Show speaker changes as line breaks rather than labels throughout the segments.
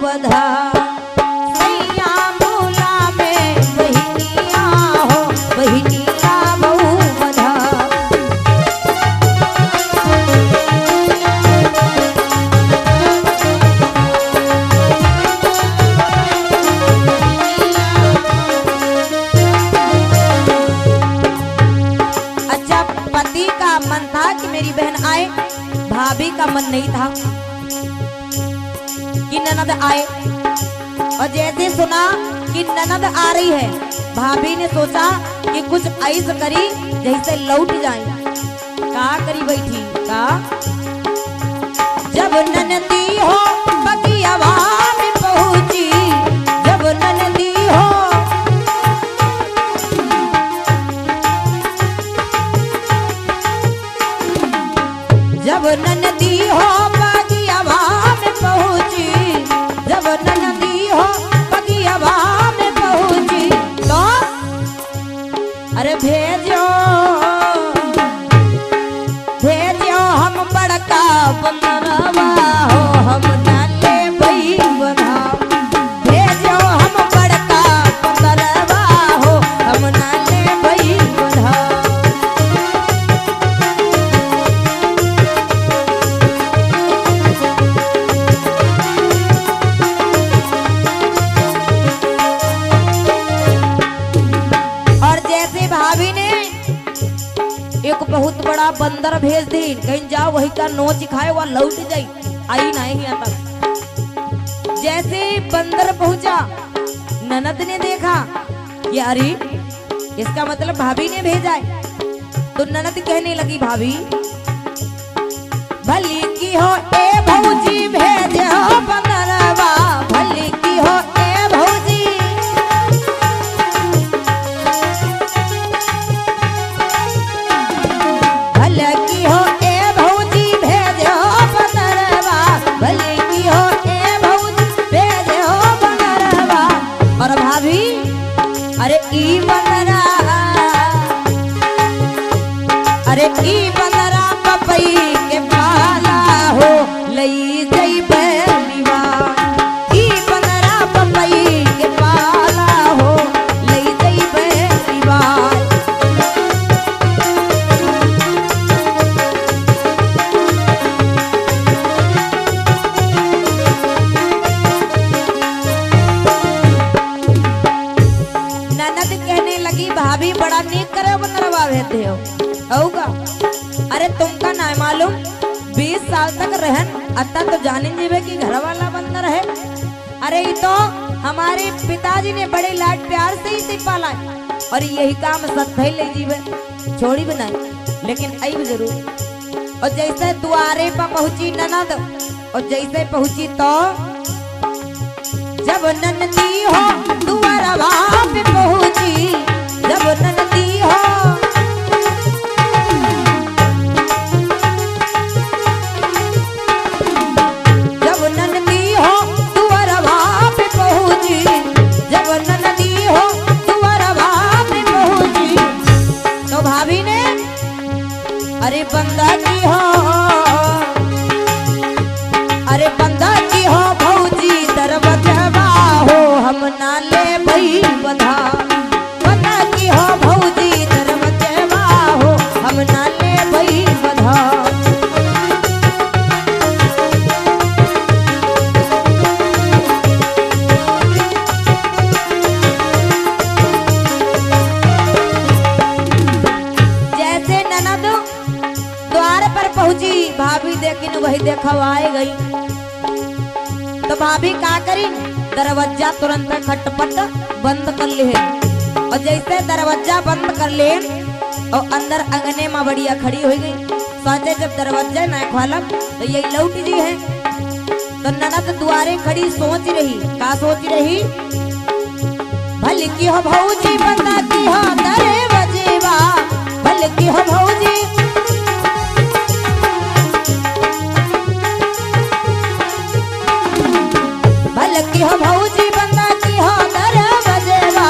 बधा सैया मूला में बहिनिया हो बहिनिया बहु बधा। अच्छा, पति का मन था कि मेरी बहन आए, भाभी का मन नहीं था कि ननद आए। और जैसे सुना कि ननद आ रही है, भाभी ने सोचा कि कुछ ऐसा करी जैसे लौट जाए। का करी बैठी का जब ननदी हो बगियावा में पहुंची, जब ननदी हो जब ननदी हो बगियावा में पहुंची, जब ननदी हो बगियावा में पहुंची तो अरे भेजो भेजो हम बड़का बंदरवा हो हम नाले भई बधा। भेजो हम बड़का बंदरवा हो हम नाले भई बधा। भाभी ने एक बहुत बड़ा बंदर भेज दी, कहीं जाओ वही का नोच खाए वह लौट जाई, आई नहीं आता। जैसे बंदर पहुंचा, ननद ने देखा कि अरे इसका मतलब भाभी ने भेजा है। तो ननद कहने लगी भाभी भली की हो ए भौजी भेजे हो बंदरवा, भली की हो ए भौजी की हो ए भौजी भेजो बंदरवा, भले की हो ए भौजी भेजो बंदरवा। और भाभी अरे ई बंदरा, अरे ई बंदरा पपई के पाला हो लई जई बलिवा, ई बंदरा पपई के पाला हो लई जई बलिवा। भाभी बड़ा नीक करे बंदरवा भेजते हो होगा। अरे तुमका ना मालूम 20 साल तक रहन अत्ता तो जाने जीवे की घर वाला बंदर है। अरे ये तो हमारे पिताजी ने बड़े लाड प्यार से ही पाला है और यही काम सत्य ले जीवे छोड़ी बनाई, लेकिन आई जरूर। और जैसे द्वारे पर पहुंची ननद और जैसे पहुंची तो जब ननदी हो द्वारवा पे पहुंची, जब ननदी हो जब ननदी हो द्वारवा पे पहुंची, जब ननदी हो द्वारवा पे पहुंची तो भाभी ने अरे बंदा की हो, अरे बंदा की हो भौजी दरवाजा हो हम नाले भई बधा। हो भौजी दरवाजा हो हम नाले भई बधा। जैसे ननद द्वार पर पहुंची, भाभी देखी वही देखवाए गई तो भाभी का करी दरवाजा तुरंत खटपट बंद कर ले। और जैसे दरवाजा बंद कर ले और अंदर अंगने में बढ़िया खड़ी हो गई। सोचे जब दरवाजा ना खोला तो यही लौट जी है। तो ननद द्वारे खड़ी सोच रही, का सोच रही भल की हो भौजी बंदा की हो दरवाजेवा, भल की हो भौजी भल की हो भौजी बंदा की हो दरवाजेवा,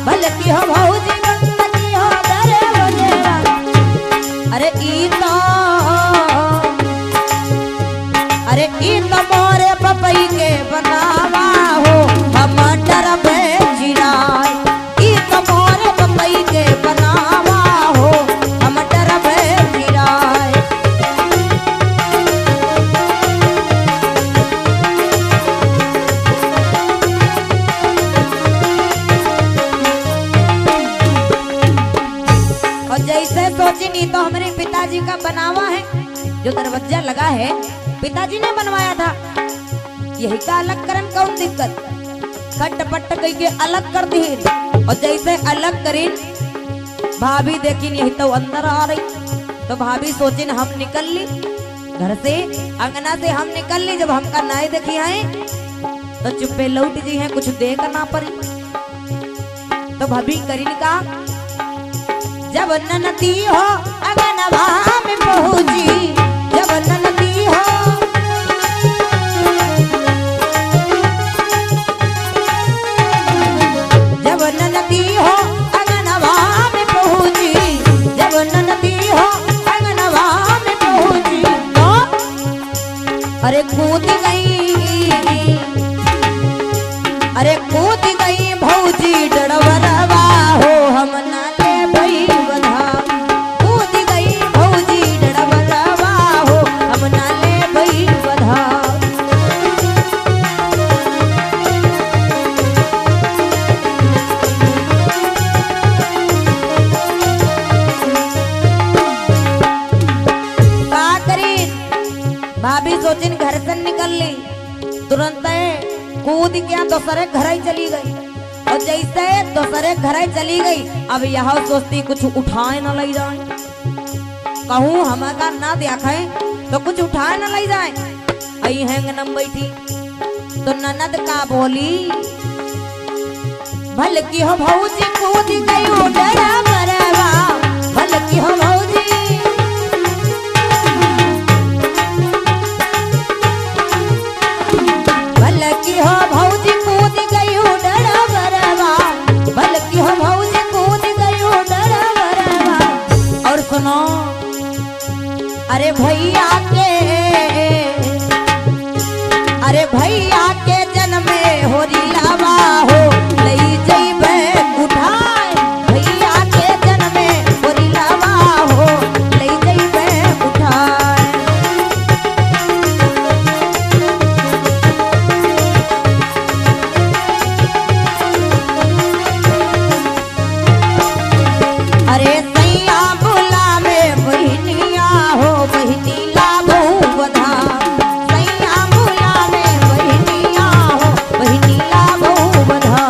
भल की हो भौजी बंदा की हो दरवाजेवा। अरे ई तो मोरे पपई के बनावा पिताजी का बनावा है, जो दरवाजा लगा है पिताजी ने बनवाया था। यही का अलग करन कौन दिक्कत, खटपट कई के अलग कर दी। और जैसे अलग करी भाभी देखी यही तो अंदर आ रही, तो भाभी सोचिन हम निकल ली घर से, अंगना से हम निकल ली। जब हमका नाई देखी है तो चुप्पे लौट जी है, कुछ देख ना पड़ी। तो भाभी करीन का जब ननदी हो अगनवा में पहुंची, जब ननदी हो जब ननदी हो अगनवा में पहुंची, जब ननदी हो अगनवा में पहुंची तो अरे कूद गई, अरे कूद गई भौजी डरवरवा हो, हम ना ले भई बधा। कूद गई भौजी डरवरवा हो, हम ना ले भई बधा। का करी भाभी सोचिन घर से निकल ली, तुरंत कूद गया दूसरे घर ही चली गई। और जैसे दूसरे घर ही चली गई, अब यह सोचती कुछ उठाए न ले जाए, कहूँ हमारा ना देखे तो कुछ उठाए न ले जाए। आई हैंग नम बैठी तो ननद का बोली, भल की हो भौजी कूद गई डरा मरवा, भल की हो भौजी, भल की हो भौजी कूद गई डरा मरवा, भल की हो भौजी कूद गई डरा मरवा। और सुनो अरे भैया के, अरे भैया के जन्मे हो रिलावा हो, लई जइबे उठाए, भैया के जन्मे हो रिलावा हो, लई जइबे उठाए। अरे सैया बुला में बहनिया हो, बहनी लाभो बधा। सैया बुला में बहनिया हो, बहनी लाभो बधा।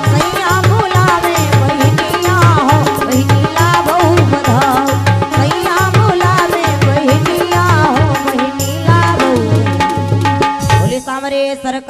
सैया बुला में बहनिया हो, बहनी लाभो बधा। सैया बुला में बहनिया हो, बहनी लाभो। बोले सामरे सरकार।